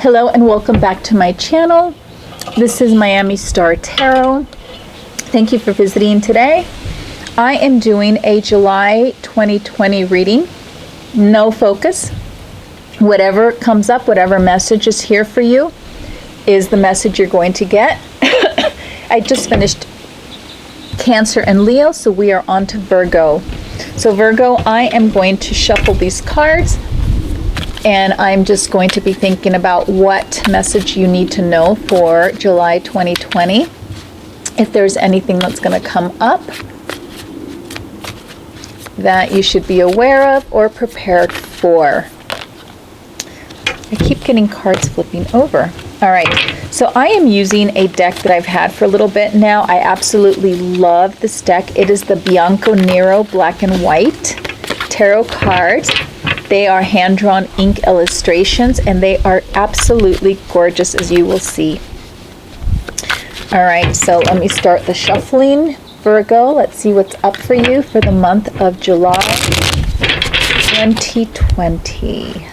Hello and welcome back to my channel. This is Miami Star Tarot. Thank you for visiting today. I am doing a July 2020 reading. No focus. Whatever comes up, whatever message is here for you is the message you're going to get. I just finished Cancer and Leo, so we are on to Virgo. So Virgo, I am going to shuffle these cards and I'm just going to be thinking about what message you need to know for July 2020. If there's anything that's going to come up that you should be aware of or prepared for. I keep getting cards flipping over. All right, so I am using a deck that I've had for a little bit now. I absolutely love this deck. It is the Bianco Nero Black and White Tarot cards. They are hand-drawn ink illustrations, and they are absolutely gorgeous, as you will see. All right, so let me start the shuffling. Virgo, let's see what's up for you for the month of July 2020.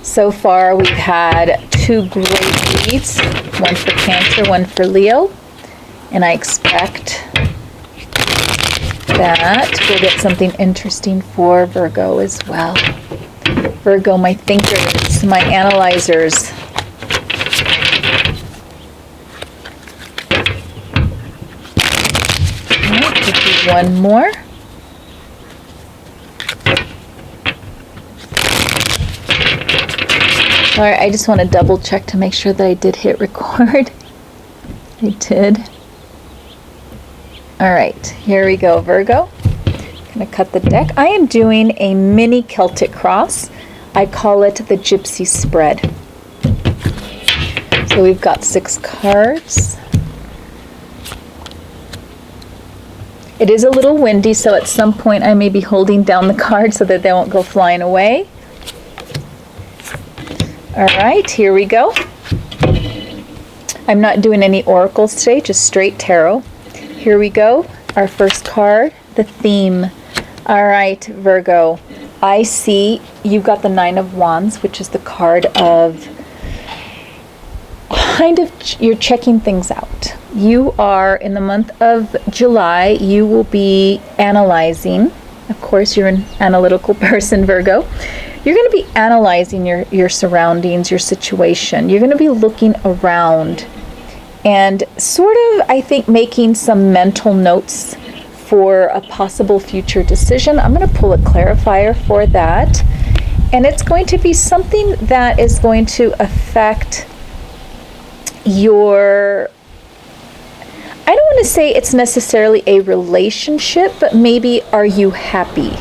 So far, we've had two great reads, one for Cancer, one for Leo, and I expect that we'll get something interesting for Virgo as well. Virgo, my thinkers, my analyzers. All right, we'll do one more. All right, I just want to double check to make sure that I did hit record. I did. All right, here we go, Virgo. I'm going to cut the deck. I am doing a mini Celtic cross. I call it the Gypsy Spread. So we've got 6 cards. It is a little windy, so at some point I may be holding down the cards so that they won't go flying away. All right, here we go. I'm not doing any oracles today, just straight tarot. Here we go. Our first card, the theme. All right, Virgo. I see you've got the 9 of Wands, which is the card of kind of you're checking things out. You are, in the month of July, you will be analyzing. Of course, you're an analytical person, Virgo. You're going to be analyzing your surroundings, your situation. You're going to be looking around and sort of, I think, making some mental notes for a possible future decision. I'm going to pull a clarifier for that. And it's going to be something that is going to affect your, I don't want to say it's necessarily a relationship, but maybe are you happy?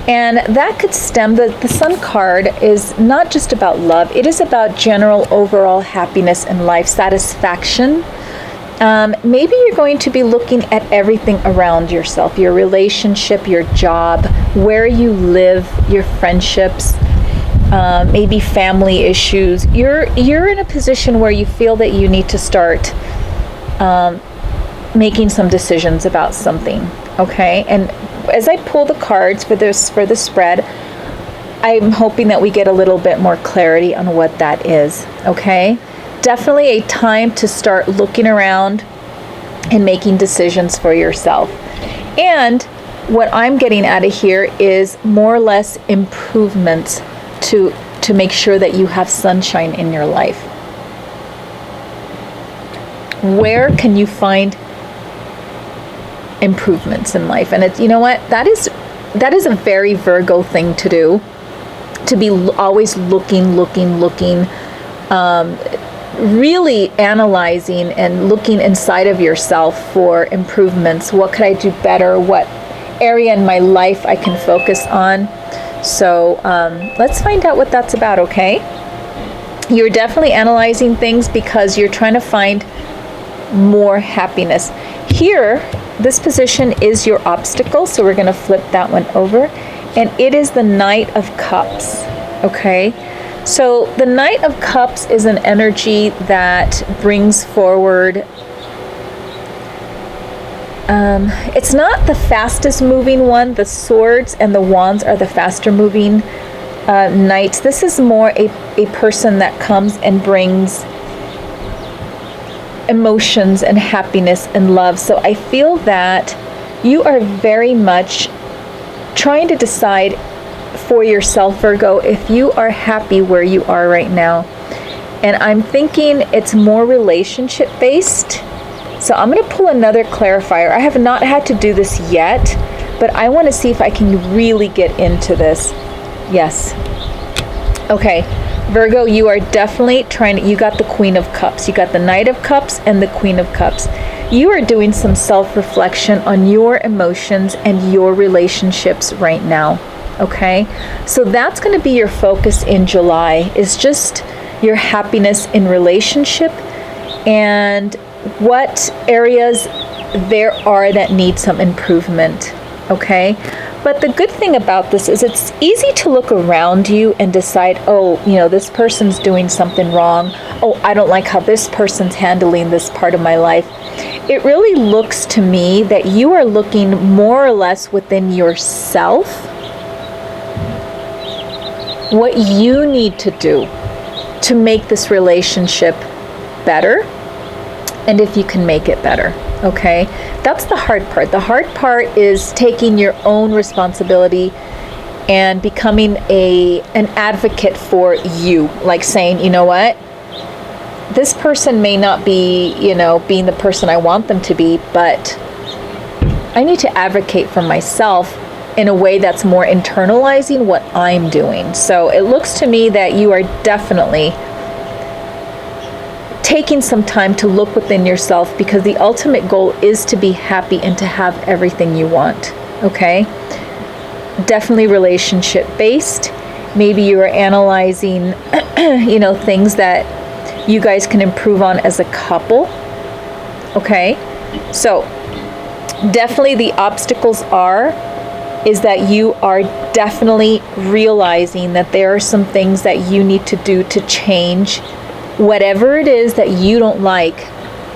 And that could stem, the Sun card is not just about love, it is about general overall happiness and life satisfaction. Maybe you're going to be looking at everything around yourself, your relationship, your job, where you live, your friendships, maybe family issues. You're in a position where you feel that you need to start making some decisions about something, okay? And as I pull the cards for the spread, I'm hoping that we get a little bit more clarity on what that is, okay? Definitely a time to start looking around and making decisions for yourself. And what I'm getting out of here is more or less improvements to make sure that you have sunshine in your life. Where can you find improvements in life? And it's, you know what, that is a very Virgo thing to do, to be always looking, really analyzing and looking inside of yourself for improvements. What could I do better? What area in my life I can focus on? So let's find out what that's about, okay? You're definitely analyzing things because you're trying to find more happiness. Here, this position is your obstacle, so we're going to flip that one over. And it is the Knight of Cups, okay? So the Knight of Cups is an energy that brings forward It's not the fastest moving one. The swords and the wands are the faster moving knights. This is more a person that comes and brings emotions and happiness and love. So I feel that you are very much trying to decide for yourself, Virgo, if you are happy where you are right now. And I'm thinking it's more relationship based. So I'm going to pull another clarifier. I have not had to do this yet, but I want to see if I can really get into this. Yes. Okay, Virgo, you are definitely trying to, you got the Queen of Cups. You got the Knight of Cups and the Queen of Cups. You are doing some self-reflection on your emotions and your relationships right now. Okay, so that's going to be your focus in July, is just your happiness in relationship and what areas there are that need some improvement. Okay, but the good thing about this is it's easy to look around you and decide, oh, you know, this person's doing something wrong. Oh, I don't like how this person's handling this part of my life. It really looks to me that you are looking more or less within yourself, what you need to do to make this relationship better, and if you can make it better. Okay, that's the hard part. The hard part is taking your own responsibility and becoming an advocate for you, like saying, you know what, this person may not be, you know, being the person I want them to be, but I need to advocate for myself in a way that's more internalizing what I'm doing. So it looks to me that you are definitely taking some time to look within yourself, because the ultimate goal is to be happy and to have everything you want. Okay, definitely relationship based. Maybe you are analyzing you know, things that you guys can improve on as a couple. Okay, so definitely the obstacles is that you are definitely realizing that there are some things that you need to do to change whatever it is that you don't like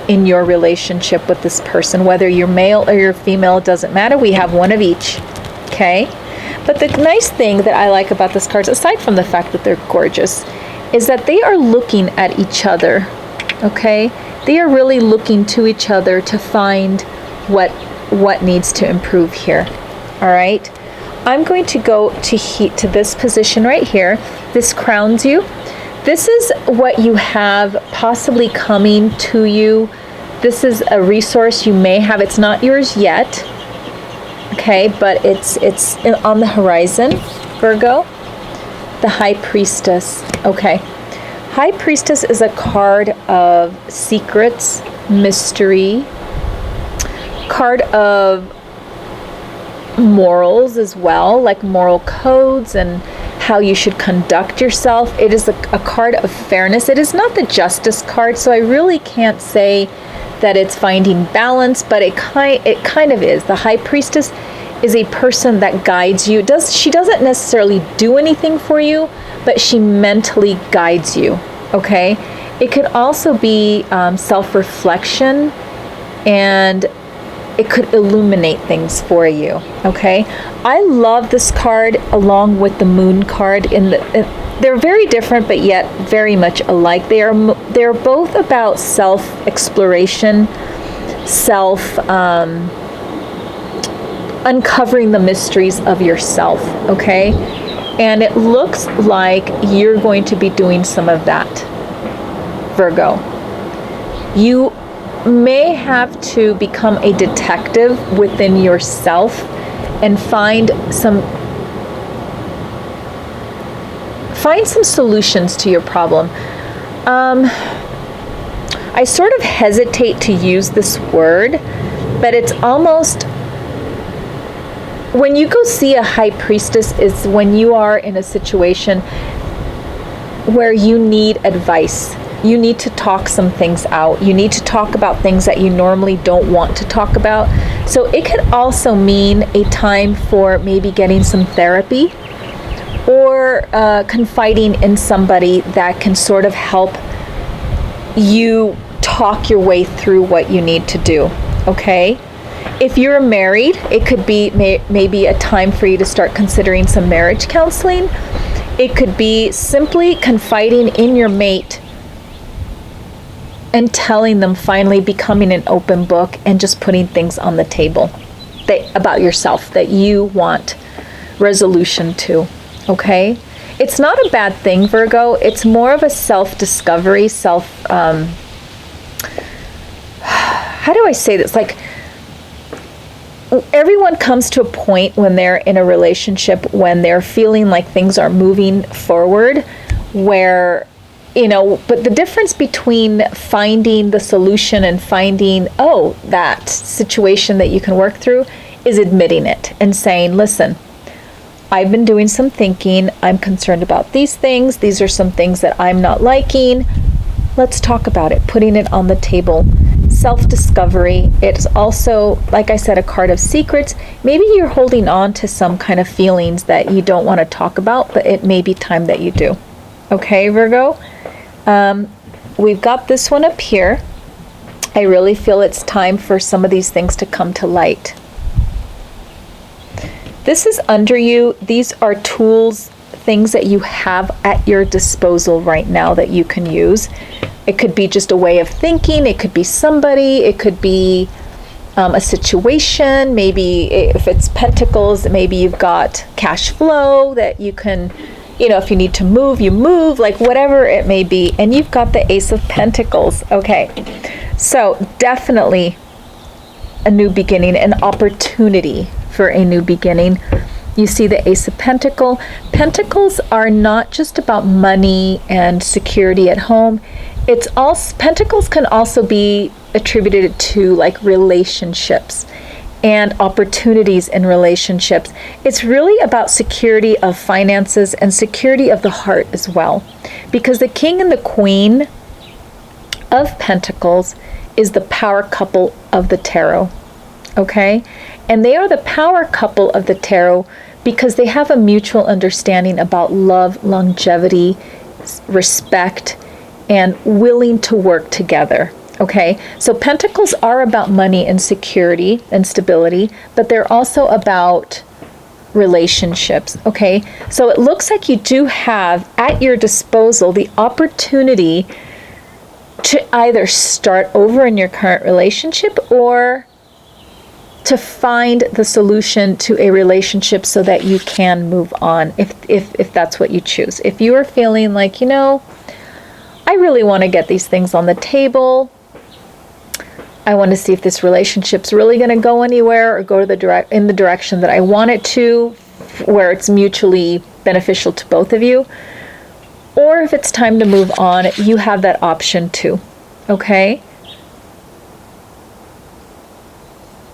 in your relationship with this person. Whether you're male or you're female, it doesn't matter. We have one of each. Okay, but the nice thing that I like about this cards, aside from the fact that they're gorgeous, is that they are looking at each other. Okay, they are really looking to each other to find what needs to improve here. All right, I'm going to go to this position right here. This crowns you. This is what you have possibly coming to you. This is a resource you may have. It's not yours yet. Okay, but it's on the horizon, Virgo. The High Priestess. Okay, High Priestess is a card of secrets, mystery, card of morals as well, like moral codes and how you should conduct yourself. It is a card of fairness. It is not the Justice card, so I really can't say that it's finding balance, but it kind of is. The High Priestess is a person that guides you. She doesn't necessarily do anything for you, but she mentally guides you. Okay, it could also be self-reflection, and it could illuminate things for you. Okay, I love this card along with the Moon card. They're very different, but yet very much alike. They're both about self-exploration, uncovering the mysteries of yourself. Okay, and it looks like you're going to be doing some of that, Virgo. You may have to become a detective within yourself and find some solutions to your problem. I sort of hesitate to use this word, but it's almost, when you go see a High Priestess, is when you are in a situation where you need advice. You need to talk some things out. You need to talk about things that you normally don't want to talk about. So it could also mean a time for maybe getting some therapy, or confiding in somebody that can sort of help you talk your way through what you need to do. Okay? If you're married, it could be maybe a time for you to start considering some marriage counseling. It could be simply confiding in your mate and telling them, finally becoming an open book and just putting things on the table about yourself that you want resolution to, okay? It's not a bad thing, Virgo. It's more of a self-discovery, how do I say this? Like, everyone comes to a point when they're in a relationship, when they're feeling like things are moving forward, where, but the difference between finding the solution and finding, that situation that you can work through, is admitting it and saying, listen, I've been doing some thinking. I'm concerned about these things. These are some things that I'm not liking. Let's talk about it, putting it on the table. Self-discovery. It's also, like I said, a card of secrets. Maybe you're holding on to some kind of feelings that you don't want to talk about, but it may be time that you do. Okay, Virgo? We've got this one up here. I really feel it's time for some of these things to come to light. This is under you. These are tools, things that you have at your disposal right now that you can use. It could be just a way of thinking. It could be somebody. It could be a situation. Maybe if it's Pentacles, maybe you've got cash flow that you can, if you need to move, you move, like whatever it may be. And you've got the Ace of Pentacles. Okay, so definitely a new beginning, an opportunity for a new beginning. You see the Ace of Pentacles. Pentacles are not just about money and security at home. It's also, Pentacles can also be attributed to like relationships and opportunities in relationships. It's really about security of finances and security of the heart as well. Because the King and the Queen of Pentacles is the power couple of the tarot. Okay? And they are the power couple of the tarot because they have a mutual understanding about love, longevity, respect, and willing to work together. Okay, so Pentacles are about money and security and stability, but they're also about relationships. Okay, so it looks like you do have at your disposal the opportunity to either start over in your current relationship or to find the solution to a relationship so that you can move on if that's what you choose. If you are feeling like, I really want to get these things on the table. I want to see if this relationship's really going to go anywhere or go to in the direction that I want it to, where it's mutually beneficial to both of you. Or if it's time to move on, you have that option too. Okay?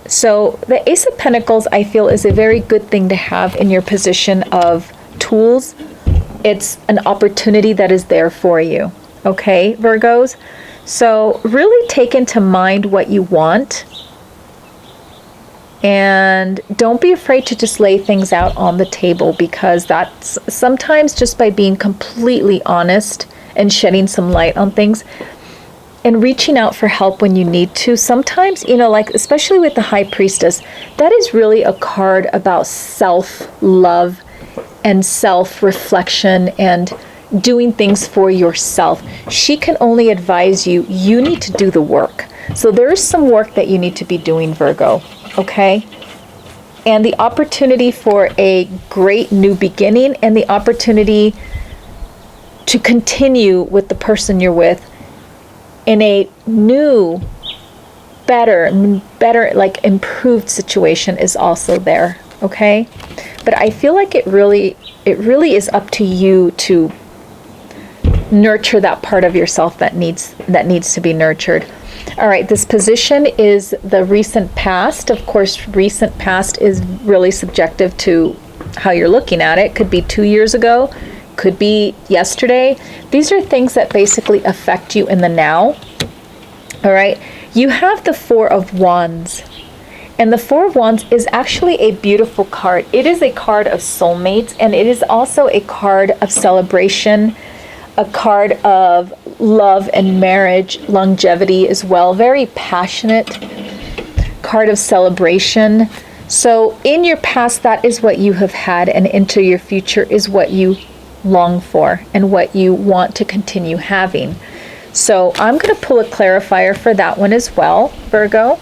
So the Ace of Pentacles, I feel, is a very good thing to have in your position of tools. It's an opportunity that is there for you. Okay, Virgos? So really take into mind what you want. And don't be afraid to just lay things out on the table, because that's sometimes just by being completely honest and shedding some light on things and reaching out for help when you need to. Sometimes, like especially with the High Priestess, that is really a card about self-love and self-reflection and doing things for yourself. She can only advise you. You need to do the work. So there is some work that you need to be doing, Virgo. Okay? And the opportunity for a great new beginning and the opportunity to continue with the person you're with in a new, better, like improved situation is also there. Okay? But I feel like it really is up to you to nurture that part of yourself that needs to be nurtured. All right, this position is the recent past. Of course, recent past is really subjective to how you're looking at it. Could be 2 years ago, could be yesterday. These are things that basically affect you in the now. All right, you have the Four of Wands. And the Four of Wands is actually a beautiful card. It is a card of soulmates, and it is also a card of celebration, a card of love and marriage, longevity as well. Very passionate card of celebration. So in your past, that is what you have had, and into your future is what you long for and what you want to continue having. So I'm going to pull a clarifier for that one as well, Virgo.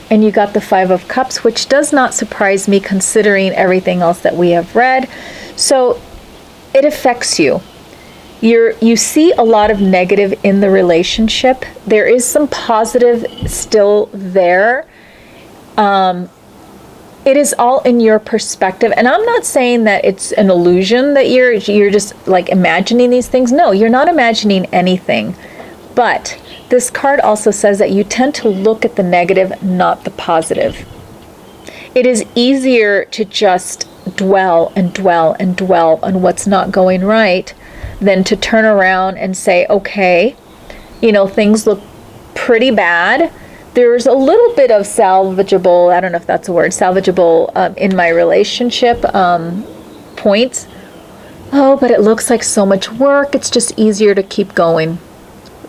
And you got the Five of Cups, which does not surprise me considering everything else that we have read. So it affects you. You see a lot of negative in the relationship. There is some positive still there. It is all in your perspective. And I'm not saying that it's an illusion that you're just like imagining these things. No, you're not imagining anything. But this card also says that you tend to look at the negative, not the positive. It is easier to just dwell and dwell and dwell on what's not going right than to turn around and say, okay, things look pretty bad. There's a little bit of salvageable, I don't know if that's a word, salvageable in my relationship points. Oh, but it looks like so much work. It's just easier to keep going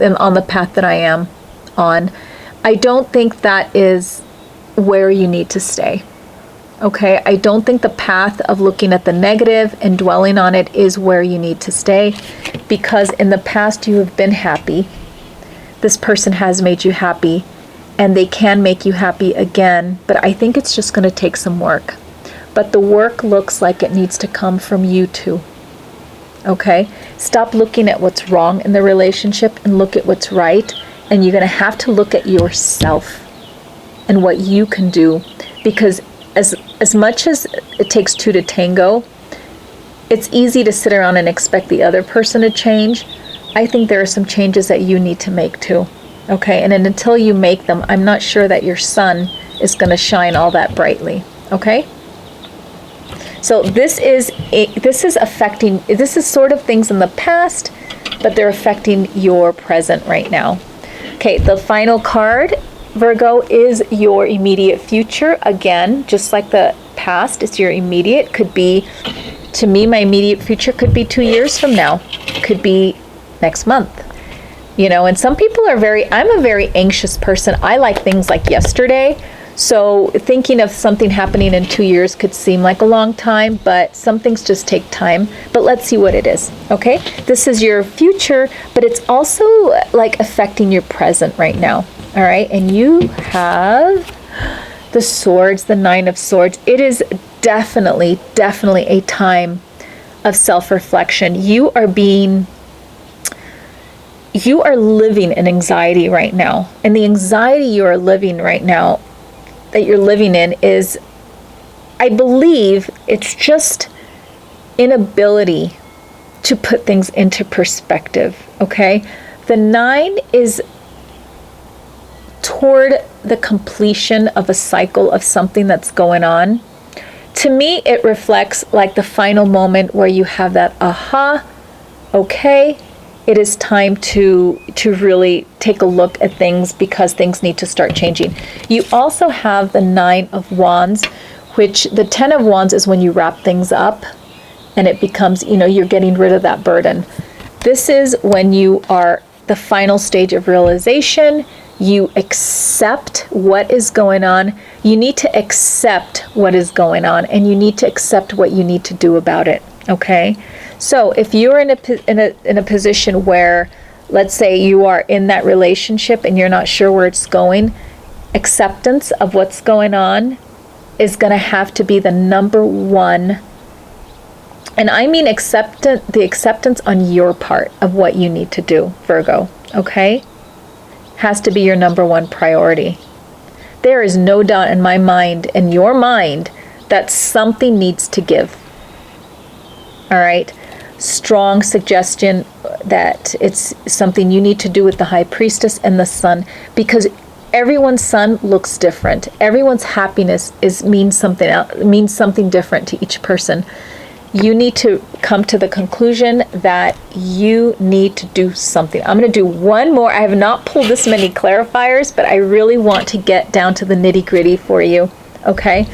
on the path that I am on. I don't think that is where you need to stay. Okay, I don't think the path of looking at the negative and dwelling on it is where you need to stay, because in the past you have been happy. This person has made you happy, and they can make you happy again, but I think it's just going to take some work. But the work looks like it needs to come from you too. Okay? Stop looking at what's wrong in the relationship and look at what's right, and you're going to have to look at yourself and what you can do, because as much as it takes two to tango, it's easy to sit around and expect the other person to change. I think there are some changes that you need to make too. Okay, and then until you make them, I'm not sure that your sun is going to shine all that brightly. Okay? So this is sort of things in the past, but they're affecting your present right now. Okay, the final card, Virgo, is your immediate future. Again, just like the past, it's your immediate. Could be, to me, my immediate future could be 2 years from now. Could be next month. And some people I'm a very anxious person. I like things like yesterday. So thinking of something happening in 2 years could seem like a long time, but some things just take time. But let's see what it is, okay? This is your future, but it's also like affecting your present right now, all right? And you have the swords, the Nine of Swords. It is definitely a time of self-reflection. You are living in anxiety right now. And the anxiety you are living right now, that you're living in, is, I believe, it's just inability to put things into perspective, okay? The 9 is toward the completion of a cycle of something that's going on. To me, it reflects like the final moment where you have that aha, okay, it is time to really take a look at things, because things need to start changing. You also have the 9 of Wands, which the 10 of Wands is when you wrap things up and it becomes, you're getting rid of that burden. This is when you are the final stage of realization. You accept what is going on. You need to accept what is going on, and you need to accept what you need to do about it, okay? So if you're in a position where, let's say you are in that relationship and you're not sure where it's going, acceptance of what's going on is going to have to be the number one. And I mean the acceptance on your part of what you need to do, Virgo, okay? Has to be your number one priority. There is no doubt in my mind, in your mind, that something needs to give. All right? Strong suggestion that it's something you need to do with the High Priestess and the Sun, because everyone's sun looks different. Everyone's happiness means something different to each person. You need to come to the conclusion that you need to do something. I'm going to do one more. I have not pulled this many clarifiers, but I really want to get down to the nitty-gritty for you, okay?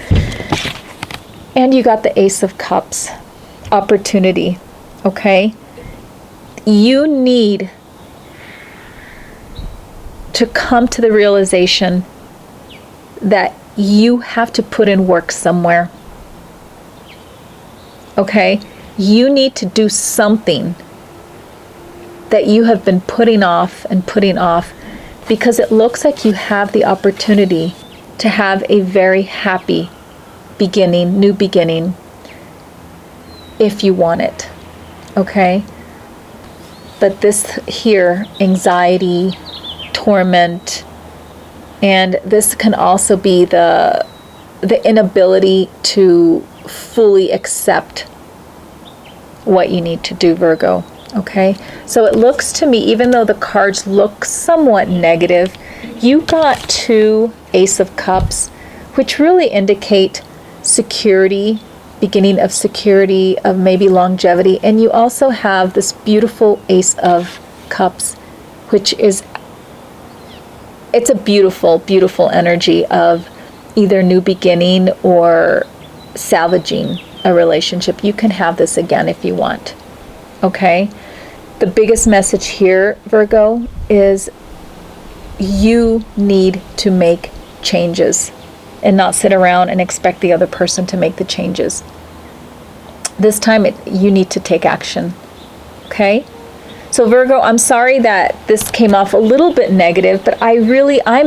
And you got the Ace of Cups, opportunity, okay? You need to come to the realization that you have to put in work somewhere. Okay? You need to do something that you have been putting off and putting off, because it looks like you have the opportunity to have a very happy beginning, new beginning, if you want it. Okay? But this here, anxiety, torment, and this can also be the inability to fully accept what you need to do, Virgo. Okay? So it looks to me, even though the cards look somewhat negative, you got 2 Ace of Cups, which really indicate security, beginning of security, of maybe longevity. And you also have this beautiful Ace of Cups, which is, it's a beautiful, beautiful energy of either new beginning or salvaging a relationship. You can have this again if you want. Okay? The biggest message here, Virgo, is you need to make changes and not sit around and expect the other person to make the changes. This time you need to take action. Okay? So Virgo, I'm sorry that this came off a little bit negative, but I'm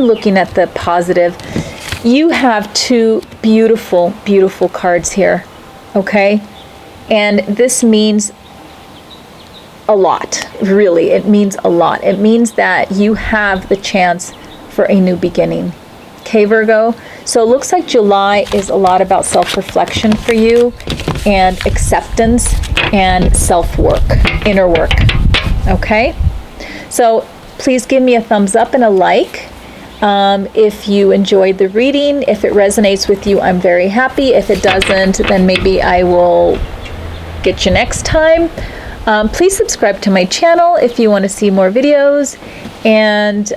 looking at the positive. You have 2 beautiful, beautiful cards here. Okay? And this means a lot, really. It means a lot. It means that you have the chance for a new beginning. Okay, Virgo? So it looks like July is a lot about self-reflection for you, and acceptance and self-work, inner work. Okay? So please give me a thumbs up and a like if you enjoyed the reading. If it resonates with you, I'm very happy. If it doesn't, then maybe I will get you next time. Please subscribe to my channel if you want to see more videos, and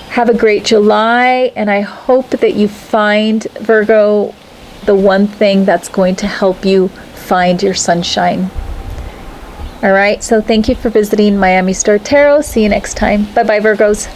have a great July, and I hope that you find, Virgo, the one thing that's going to help you find your sunshine. All right, so thank you for visiting Miami Star Tarot. See you next time. Bye-bye, Virgos.